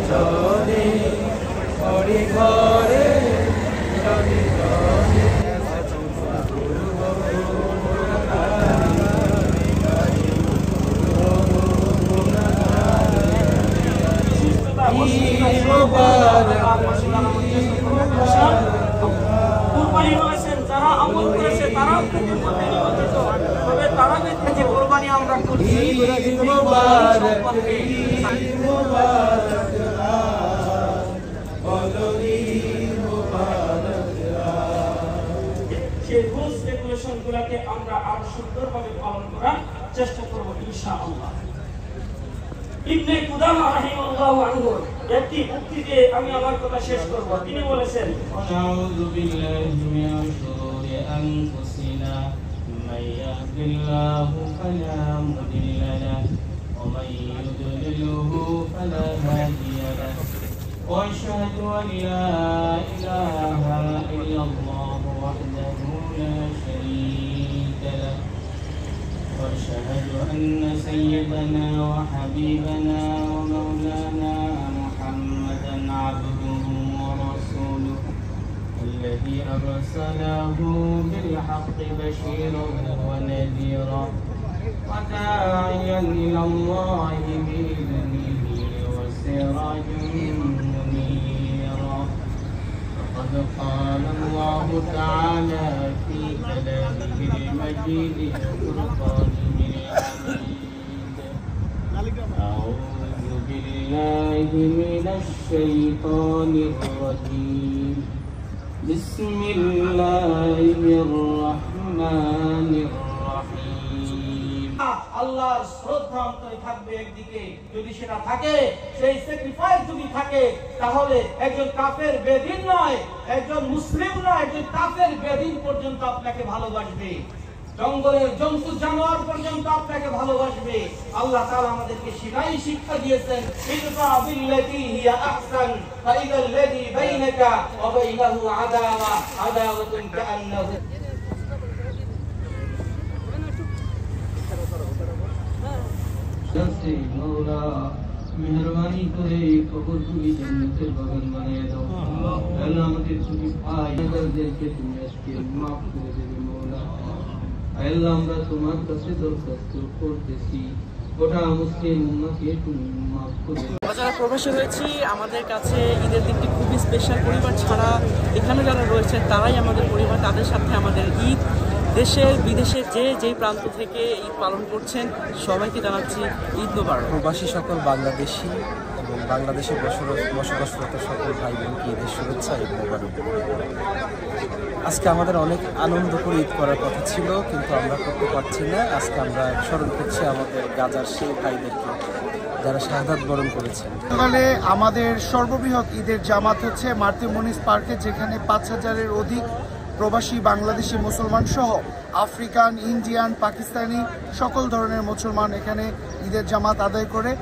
জনে ঘরে ঘরে জনে জনে কুরবানি করেছেন যারা আমল করেছে তারা তবে তারা যে কুরবানি আমরা করছি সেই রুলস রেগুলেশন গুলাকে আমরা আরো সুন্দরভাবে পালন করার চেষ্টা করবো ইনশাআল্লাহ। ইবনে কুদামা রাহিমাহুল্লাহু আনহু একটি উক্তিতে আমি আমার কথা শেষ করব। তিনি বলেছেন, আউযু বিল্লাহি মিনাশ শুরুরি আনফুসিনা মান ইয়াহদিল্লাহু ফালা মুদিল্লা লাহু ওয়া মান ইউদ্লিলহু ফালা হাদিয়া লাহু ওয়া আশহাদু আন লা ইলাহা ইল্লাল্লাহু ওয়াহদাহু লা শারীকা লাহু واشهد ان سيدنا وحبيبنا ومولانا محمدا عبده ورسوله الذي ارسله بالحق بشيرا ونذيرا وداعيا الى الله باذنه وسراجا منيرا فقد قال الله تعالى في كلامه المجيد وفرقانه الحميد أعوذ بالله من الشيطان الرجيم بسم الله الرحمن الرحيم আল্লাহর শ্রদ্ধা অন্তরে থাকবে একদিকে, যদি সেটা থাকে, সেই স্যাক্রিফাইস যদি থাকে, তাহলে একজন কাফের বেদিন নয়, একজন মুসলিম নয়, একজন কাফের বেদিন পর্যন্ত আপনাকে ভালোবাসবে, জঙ্গলের জন্তু জানোয়ার পর্যন্ত আপনাকে ভালোবাসবে। আল্লাহ তাআলা আমাদেরকে সেটাই শিক্ষা দিয়েছেন, ইদফা বিল্লাতী হিয়া আহসান ফাইদাল্লাযী বাইনাকা ওয়া বাইনাহু আদাওয়াতুন কাআন্নাহু। মৌলা মেহরবানি করে কবরগুলি জান্নাতের বাগান বানিয়ে দাও। আল্লাহ আমাদের ছোট ভাইদেরকে তুমি আজকে মাফ করে দেবে মৌলা। আল্লাহ আমরা তোমার কাছে দরখাস্ত করতেছি, গোটা মুসলিম উম্মাহকে তুমি মাফ করে দাও। যারা প্রবাসী রয়েছি, আমাদের কাছে ঈদের দিনটি খুবই স্পেশাল। পরিবার ছাড়া এখানে যারা রয়েছেন তারাই আমাদের পরিবার, তাদের সাথে আমাদের ঈদ। দেশে বিদেশে যেই প্রান্ত থেকে ঈদ পালন করছেন সবাইকে জানাচ্ছি ঈদ মোবারক। প্রবাসী সকল বাংলাদেশি এবং বাংলাদেশে বসবাসরত সকল ভাই বোনকে ঈদের শুভেচ্ছা, ঈদ মোবারক। আজকে আমাদের অনেক আনন্দ করে ঈদ করার কথা ছিল, কিন্তু আমরা করতে পারছি না। আজকে আমরা স্মরণ করছি আমাদের গাজার সেই ভাইদেরকে যারা শাহাদাত বরণ করেছেন। আমাদের সর্ববৃহৎ ঈদের জামাত হচ্ছে মার্তি মনিস পার্কে, যেখানে ৫,০০০-এর অধিক প্রবাসী বাংলাদেশি মুসলমান সহ আফ্রিকান, ইন্ডিয়ান, পাকিস্তানি সকল ধরনের মুসলমান এখানে ঈদের জামাত আদায় করে।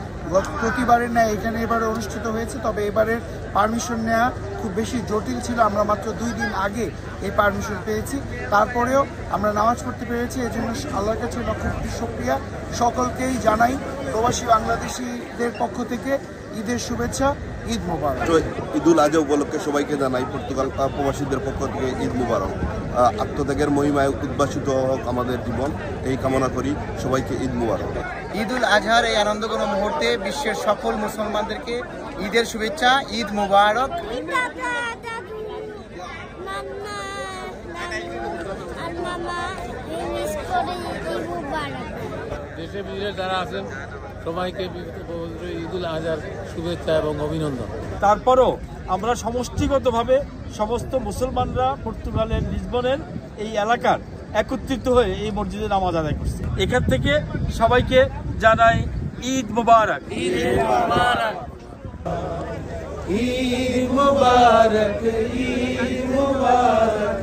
প্রতিবারের ন্যায় এখানে এবারে অনুষ্ঠিত হয়েছে, তবে এবারের পারমিশন নেওয়া খুব বেশি জটিল ছিল। আমরা মাত্র 2 দিন আগে এই পারমিশন পেয়েছি, তারপরেও আমরা নামাজ পড়তে পেরেছি। এই জন্য আল্লাহর কাছে লক্ষ কোটি শুকরিয়া। সকলকেই জানাই প্রবাসী বাংলাদেশিদের পক্ষ থেকে ঈদের শুভেচ্ছা, ঈদ মোবারক। ঈদুল আজহা উপলক্ষে সবাইকে জানাই পর্তুগাল প্রবাসীদের পক্ষ থেকে ঈদ মোবারক। আত্মত্যাগের মহিমায় উদ্ভাসিত হোক আমাদের জীবন, এই কামনা করি। সবাইকে ঈদ মোবারক। ঈদুল আজহার এই আনন্দঘন মুহূর্তে বিশ্বের সকল মুসলমানদেরকে ঈদের শুভেচ্ছা, ঈদ মোবারক। দেশে বিদেশে যারা আছেন সবাইকে ঈদুল আজহার শুভেচ্ছা এবং অভিনন্দন। তারপরও আমরা সমষ্টিগতভাবে সমস্ত মুসলমানরা পর্তুগালের লিসবনের এই এলাকার একত্রিত হয়ে এই মসজিদে নামাজ আদায় করছে। এখান থেকে সবাইকে জানাই ঈদ মোবারক। ঈদ মোবারক, ঈদ মোবারক, ঈদ মোবারক।